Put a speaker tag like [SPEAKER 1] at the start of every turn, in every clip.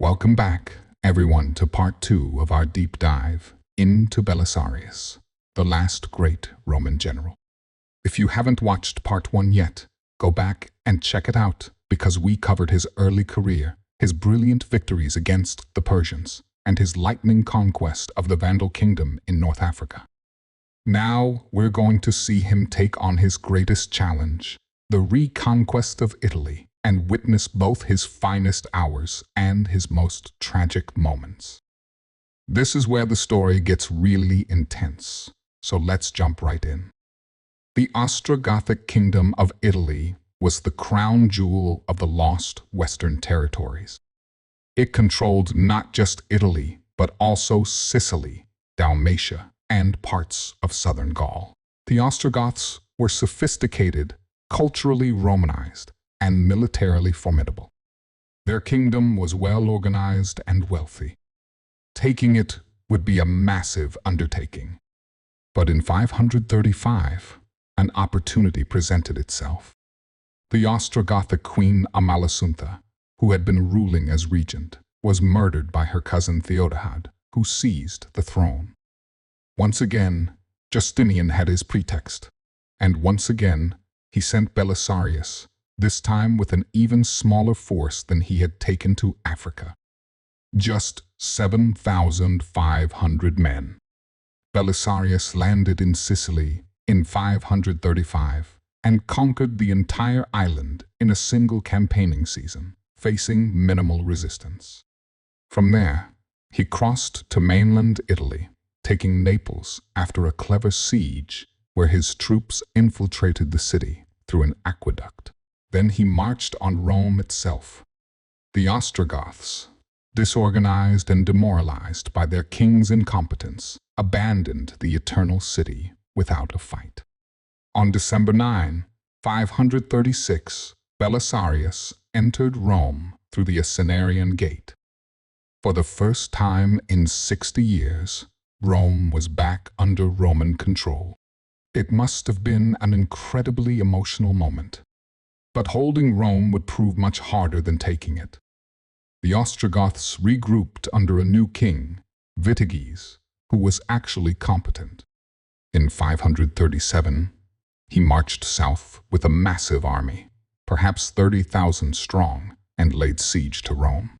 [SPEAKER 1] Welcome back, everyone, to part 2 of our deep dive into Belisarius, the last great Roman general. If you haven't watched part 1 yet, go back and check it out because we covered his early career, his brilliant victories against the Persians, and his lightning conquest of the Vandal Kingdom in North Africa. Now we're going to see him take on his greatest challenge, the reconquest of Italy, and witness both his finest hours and his most tragic moments. This is where the story gets really intense, so let's jump right in. The Gothic Kingdom of Italy was the crown jewel of the lost Western territories. It controlled not just Italy, but also Sicily, Dalmatia, and parts of southern Gaul. The Ostrogoths were sophisticated, culturally Romanized, and militarily formidable. Their kingdom was well organized and wealthy. Taking it would be a massive undertaking. But in 535, an opportunity presented itself. The Ostrogothic queen Amalasuntha, who had been ruling as regent, was murdered by her cousin Theodahad, who seized the throne. Once again, Justinian had his pretext, and once again, he sent Belisarius, this time with an even smaller force than he had taken to Africa. Just 7,500 men. Belisarius landed in Sicily in 535 and conquered the entire island in a single campaigning season, facing minimal resistance. From there, he crossed to mainland Italy, taking Naples after a clever siege where his troops infiltrated the city through an aqueduct. Then he marched on Rome itself. The Ostrogoths, disorganized and demoralized by their king's incompetence, abandoned the eternal city without a fight. On December 9, 536, Belisarius entered Rome through the Assinarian Gate. For the first time in 60 years, Rome was back under Roman control. It must have been an incredibly emotional moment. But holding Rome would prove much harder than taking it. The Ostrogoths regrouped under a new king, Victories, who was actually competent. In 537, he marched south with a massive army, perhaps 30,000 strong, and laid siege to Rome.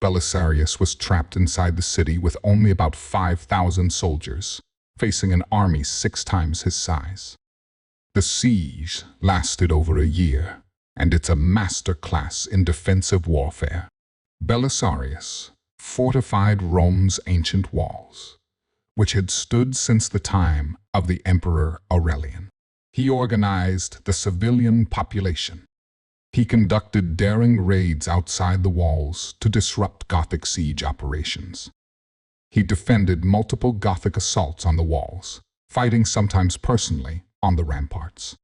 [SPEAKER 1] Belisarius was trapped inside the city with only about 5,000 soldiers, facing an army 6 times his size. The siege lasted over a year, and it's a master class in defensive warfare. Belisarius fortified Rome's ancient walls, which had stood since the time of the Emperor Aurelian. He organized the civilian population. He conducted daring raids outside the walls to disrupt Gothic siege operations. He defended multiple Gothic assaults on the walls, fighting sometimes personally on the ramparts.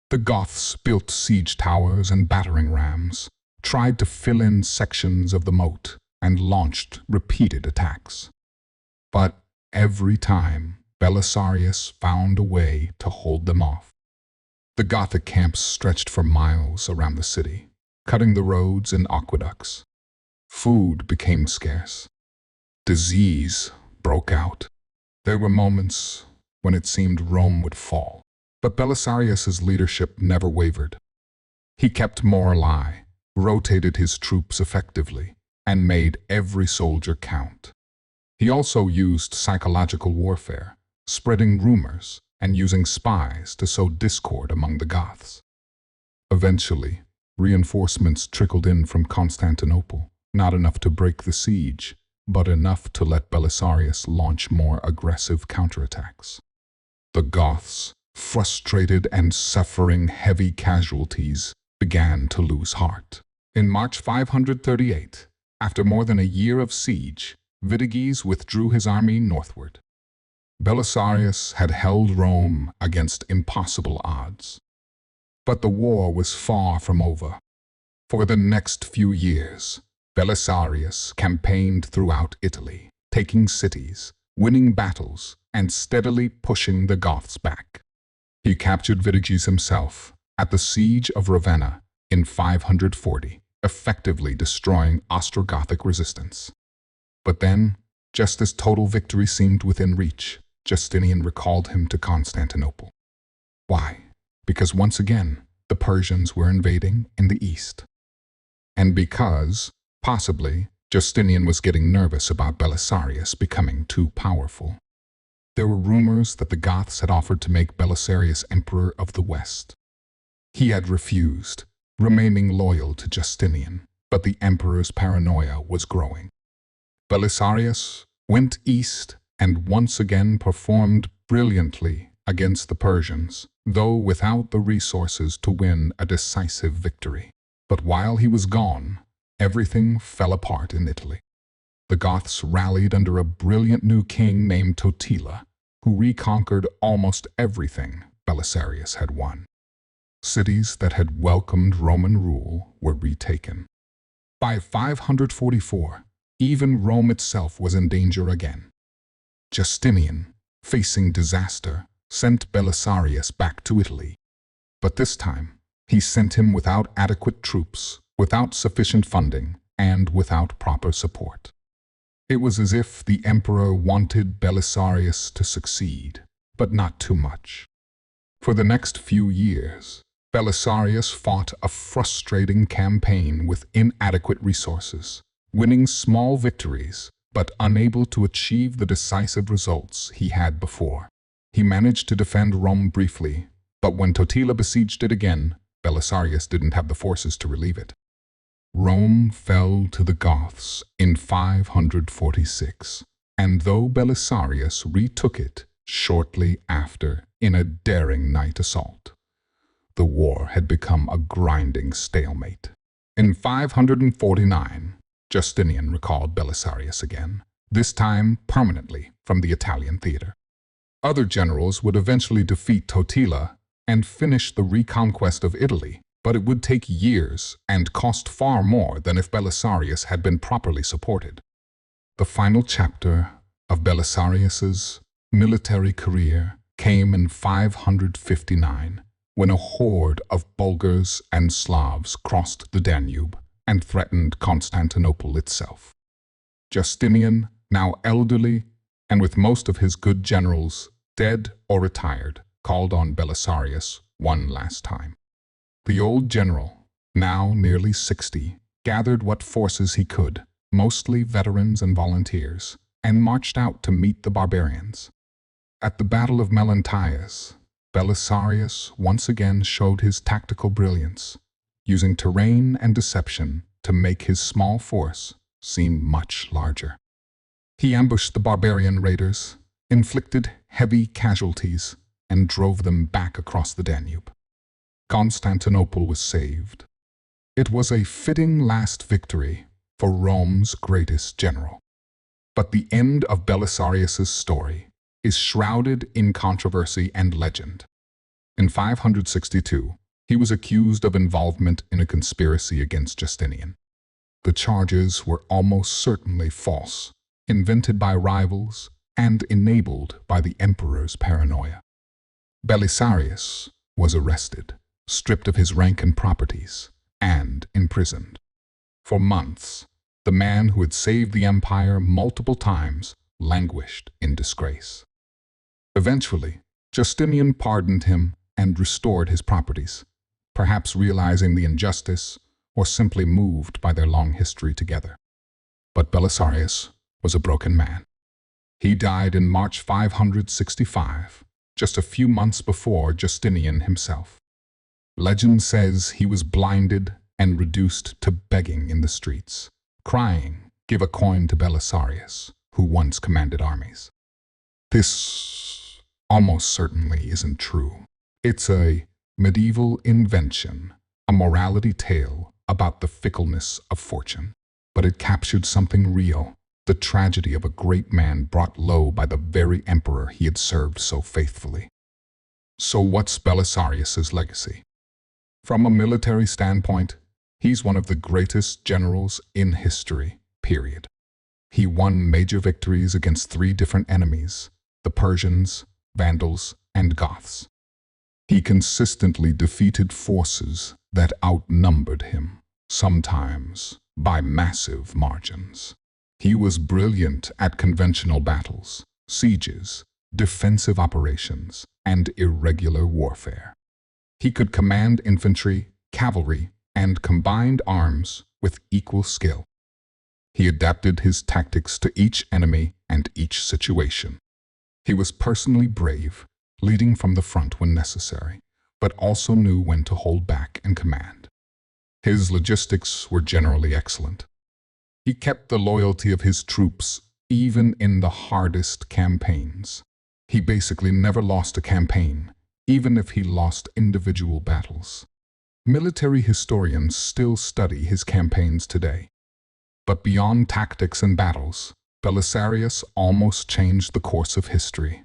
[SPEAKER 1] The Goths built siege towers and battering rams, tried to fill in sections of the moat, and launched repeated attacks. But every time, Belisarius found a way to hold them off. The Gothic camps stretched for miles around the city, cutting the roads and aqueducts. Food became scarce. Disease broke out. There were moments when it seemed Rome would fall. But Belisarius's leadership never wavered. He kept morale high, rotated his troops effectively, and made every soldier count. He also used psychological warfare, spreading rumors and using spies to sow discord among the Goths. Eventually, reinforcements trickled in from Constantinople, not enough to break the siege, but enough to let Belisarius launch more aggressive counterattacks. The Goths, frustrated and suffering heavy casualties, began to lose heart. In March 538, after more than a year of siege, Victories withdrew his army northward. Belisarius had held Rome against impossible odds. But the war was far from over. For the next few years, Belisarius campaigned throughout Italy, taking cities, winning battles, and steadily pushing the Goths back. He captured Victories himself at the siege of Ravenna in 540 effectively destroying Ostrogothic resistance. But then, just as total victory seemed within reach, Justinian recalled him to Constantinople. Why? Because once again, the Persians were invading in the east. And because, possibly, Justinian was getting nervous about Belisarius becoming too powerful. There were rumors that the Goths had offered to make Belisarius emperor of the West. He had refused, remaining loyal to Justinian, but the emperor's paranoia was growing. Belisarius went east and once again performed brilliantly against the Persians, though without the resources to win a decisive victory. But while he was gone, everything fell apart in Italy. The Goths rallied under a brilliant new king named Totila, who reconquered almost everything Belisarius had won. Cities that had welcomed Roman rule were retaken. By 544, even Rome itself was in danger again. Justinian, facing disaster, sent Belisarius back to Italy. But this time, he sent him without adequate troops, without sufficient funding, and without proper support. It was as if the emperor wanted Belisarius to succeed, but not too much. For the next few years, Belisarius fought a frustrating campaign with inadequate resources, winning small victories, but unable to achieve the decisive results he had before. He managed to defend Rome briefly, but when Totila besieged it again, Belisarius didn't have the forces to relieve it. Rome fell to the Goths in 546, and though Belisarius retook it shortly after in a daring night assault, the war had become a grinding stalemate. In 549, Justinian recalled Belisarius again, this time permanently from the Italian theater. Other generals would eventually defeat Totila and finish the reconquest of Italy, but it would take years and cost far more than if Belisarius had been properly supported. The final chapter of Belisarius's military career came in 559, when a horde of Bulgars and Slavs crossed the Danube and threatened Constantinople itself. Justinian, now elderly, and with most of his good generals dead or retired, called on Belisarius one last time. The old general, now nearly 60, gathered what forces he could, mostly veterans and volunteers, and marched out to meet the barbarians. At the Battle of Melanthius, Belisarius once again showed his tactical brilliance, using terrain and deception to make his small force seem much larger. He ambushed the barbarian raiders, inflicted heavy casualties, and drove them back across the Danube. Constantinople was saved. It was a fitting last victory for Rome's greatest general. But the end of Belisarius's story is shrouded in controversy and legend. In 562, he was accused of involvement in a conspiracy against Justinian. The charges were almost certainly false, invented by rivals and enabled by the emperor's paranoia. Belisarius was arrested, stripped of his rank and properties, and imprisoned. For months, the man who had saved the empire multiple times languished in disgrace. Eventually, Justinian pardoned him and restored his properties, perhaps realizing the injustice or simply moved by their long history together. But Belisarius was a broken man. He died in March 565, just a few months before Justinian himself. Legend says he was blinded and reduced to begging in the streets, crying, "Give a coin to Belisarius, who once commanded armies." This almost certainly isn't true. It's a medieval invention, a morality tale about the fickleness of fortune. But it captured something real, the tragedy of a great man brought low by the very emperor he had served so faithfully. So what's Belisarius's legacy? From a military standpoint, he's one of the greatest generals in history, period. He won major victories against 3 different enemies, the Persians, Vandals, and Goths. He consistently defeated forces that outnumbered him, sometimes by massive margins. He was brilliant at conventional battles, sieges, defensive operations, and irregular warfare. He could command infantry, cavalry, and combined arms with equal skill. He adapted his tactics to each enemy and each situation. He was personally brave, leading from the front when necessary, but also knew when to hold back and command. His logistics were generally excellent. He kept the loyalty of his troops even in the hardest campaigns. He basically never lost a campaign, even if he lost individual battles. Military historians still study his campaigns today. But beyond tactics and battles, Belisarius almost changed the course of history.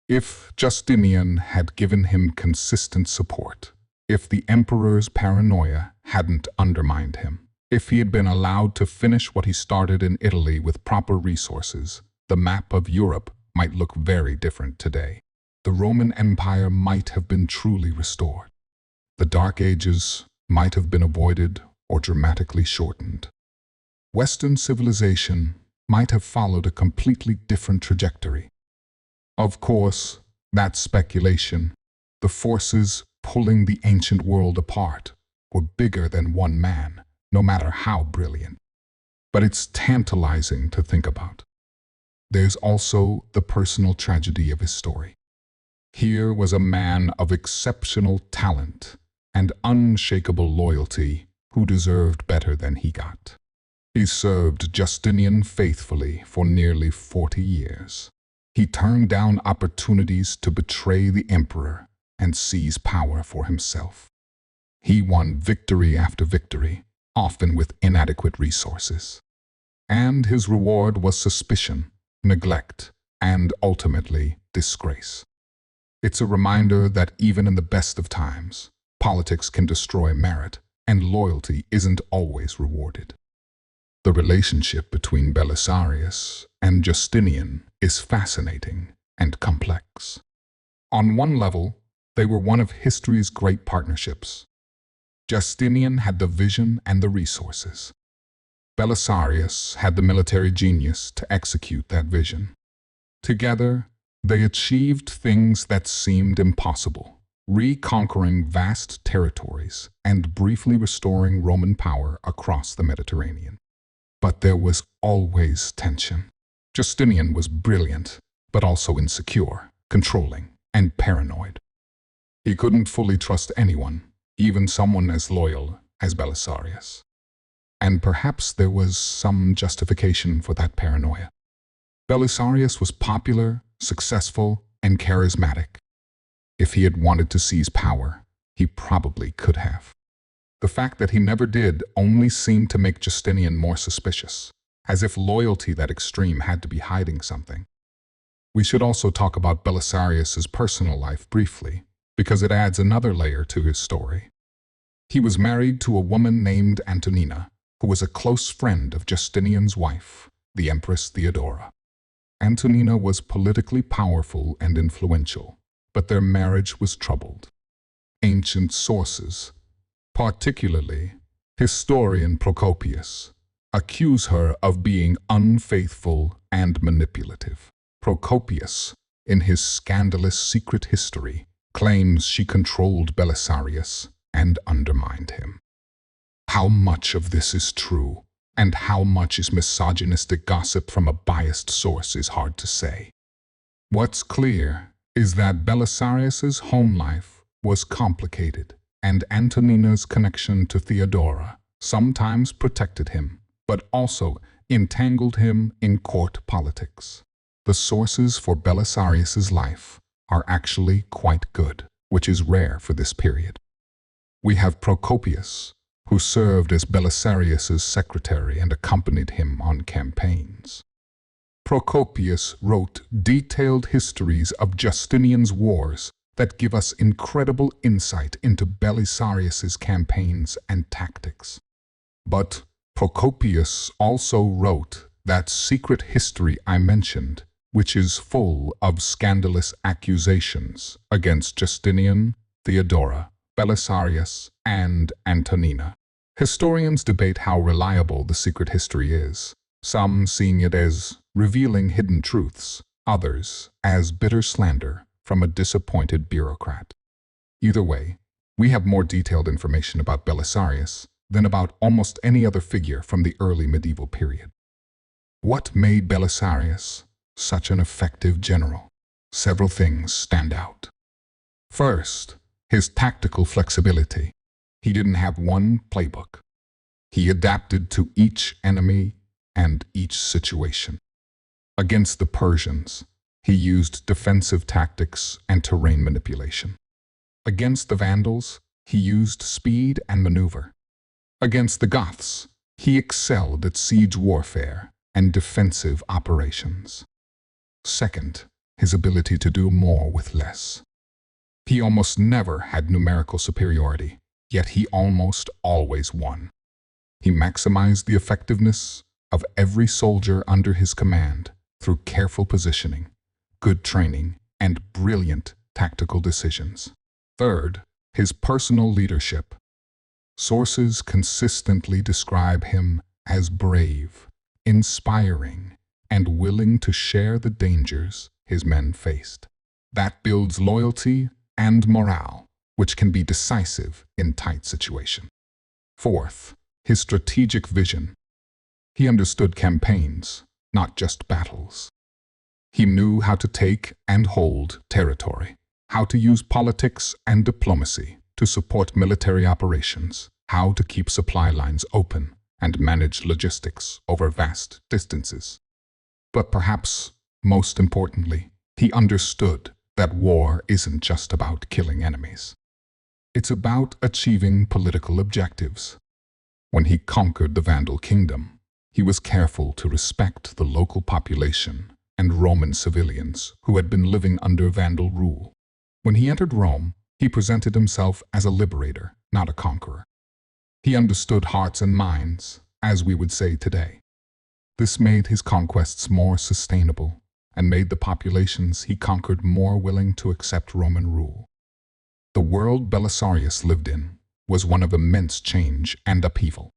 [SPEAKER 1] If Justinian had given him consistent support, if the emperor's paranoia hadn't undermined him, if he had been allowed to finish what he started in Italy with proper resources, the map of Europe might look very different today. The Roman Empire might have been truly restored. The Dark Ages might have been avoided or dramatically shortened. Western civilization might have followed a completely different trajectory. Of course, that's speculation. The forces pulling the ancient world apart were bigger than one man, no matter how brilliant. But it's tantalizing to think about. There's also the personal tragedy of his story. Here was a man of exceptional talent and unshakable loyalty who deserved better than he got. He served Justinian faithfully for nearly 40 years. He turned down opportunities to betray the emperor and seize power for himself. He won victory after victory, often with inadequate resources. And his reward was suspicion, neglect, and ultimately disgrace. It's a reminder that even in the best of times, politics can destroy merit, and loyalty isn't always rewarded. The relationship between Belisarius and Justinian is fascinating and complex. On one level, they were one of history's great partnerships. Justinian had the vision and the resources. Belisarius had the military genius to execute that vision. Together, they achieved things that seemed impossible, reconquering vast territories and briefly restoring Roman power across the Mediterranean. But there was always tension. Justinian was brilliant, but also insecure, controlling, and paranoid. He couldn't fully trust anyone, even someone as loyal as Belisarius. And perhaps there was some justification for that paranoia. Belisarius was popular, successful, and charismatic. If he had wanted to seize power, he probably could have. The fact that he never did only seemed to make Justinian more suspicious, as if loyalty that extreme had to be hiding something. We should also talk about Belisarius's personal life briefly, because it adds another layer to his story. He was married to a woman named Antonina, who was a close friend of Justinian's wife, the Empress Theodora. Antonina was politically powerful and influential, but their marriage was troubled. Ancient sources, particularly historian Procopius, accuse her of being unfaithful and manipulative. Procopius, in his scandalous secret history, claims she controlled Belisarius and undermined him. How much of this is true, and how much is misogynistic gossip from a biased source is hard to say. What's clear is that Belisarius's home life was complicated, and Antonina's connection to Theodora sometimes protected him, but also entangled him in court politics. The sources for Belisarius's life are actually quite good, which is rare for this period. We have Procopius, who served as Belisarius's secretary and accompanied him on campaigns. Procopius wrote detailed histories of Justinian's wars that give us incredible insight into Belisarius's campaigns and tactics. But Procopius also wrote that secret history I mentioned, which is full of scandalous accusations against Justinian, Theodora, Belisarius, and Antonina. Historians debate how reliable the secret history is, some seeing it as revealing hidden truths, others as bitter slander from a disappointed bureaucrat. Either way, we have more detailed information about Belisarius than about almost any other figure from the early medieval period. What made Belisarius such an effective general? Several things stand out. First, his tactical flexibility. He didn't have one playbook. He adapted to each enemy and each situation. Against the Persians, he used defensive tactics and terrain manipulation. Against the Vandals, he used speed and maneuver. Against the Goths, he excelled at siege warfare and defensive operations. Second, his ability to do more with less. He almost never had numerical superiority, yet he almost always won. He maximized the effectiveness of every soldier under his command through careful positioning, good training, and brilliant tactical decisions. Third, his personal leadership. Sources consistently describe him as brave, inspiring, and willing to share the dangers his men faced. That builds loyalty and morale, which can be decisive in tight situations. Fourth, his strategic vision. He understood campaigns, not just battles. He knew how to take and hold territory, how to use politics and diplomacy to support military operations, how to keep supply lines open and manage logistics over vast distances. But perhaps most importantly, he understood that war isn't just about killing enemies. It's about achieving political objectives. When he conquered the Vandal Kingdom, he was careful to respect the local population and Roman civilians who had been living under Vandal rule. When he entered Rome, he presented himself as a liberator, not a conqueror. He understood hearts and minds, as we would say today. This made his conquests more sustainable and made the populations he conquered more willing to accept Roman rule. The world Belisarius lived in was one of immense change and upheaval.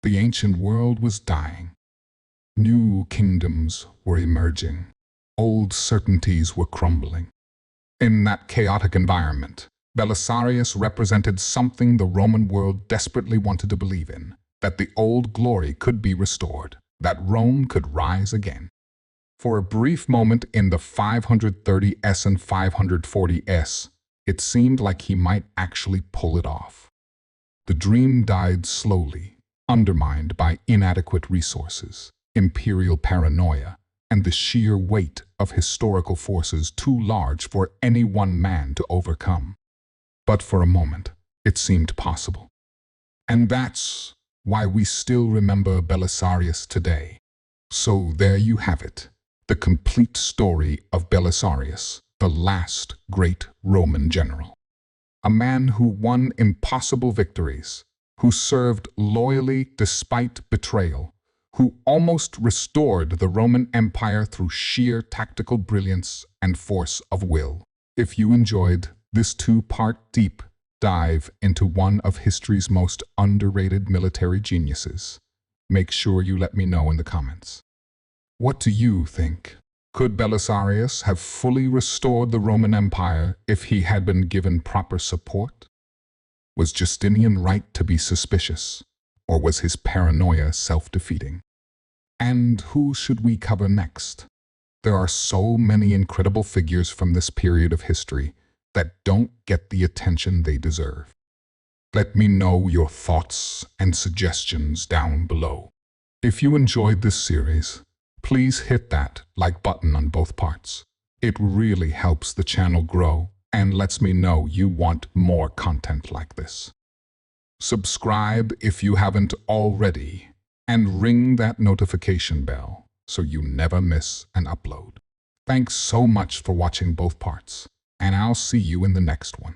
[SPEAKER 1] The ancient world was dying. New kingdoms were emerging. Old certainties were crumbling. In that chaotic environment, Belisarius represented something the Roman world desperately wanted to believe in, that the old glory could be restored, that Rome could rise again. For a brief moment in the 530s and 540s, it seemed like he might actually pull it off. The dream died slowly, undermined by inadequate resources, imperial paranoia, and the sheer weight of historical forces too large for any one man to overcome. But for a moment, it seemed possible. And that's why we still remember Belisarius today. So there you have it, the complete story of Belisarius, the last great Roman general. A man who won impossible victories, who served loyally despite betrayal, who almost restored the Roman Empire through sheer tactical brilliance and force of will. If you enjoyed this two-part deep dive into one of history's most underrated military geniuses, make sure you let me know in the comments. What do you think? Could Belisarius have fully restored the Roman Empire if he had been given proper support? Was Justinian right to be suspicious, or was his paranoia self-defeating? And who should we cover next? There are so many incredible figures from this period of history that don't get the attention they deserve. Let me know your thoughts and suggestions down below. If you enjoyed this series, please hit that like button on both parts. It really helps the channel grow and lets me know you want more content like this. Subscribe if you haven't already, and ring that notification bell so you never miss an upload. Thanks so much for watching both parts, and I'll see you in the next one.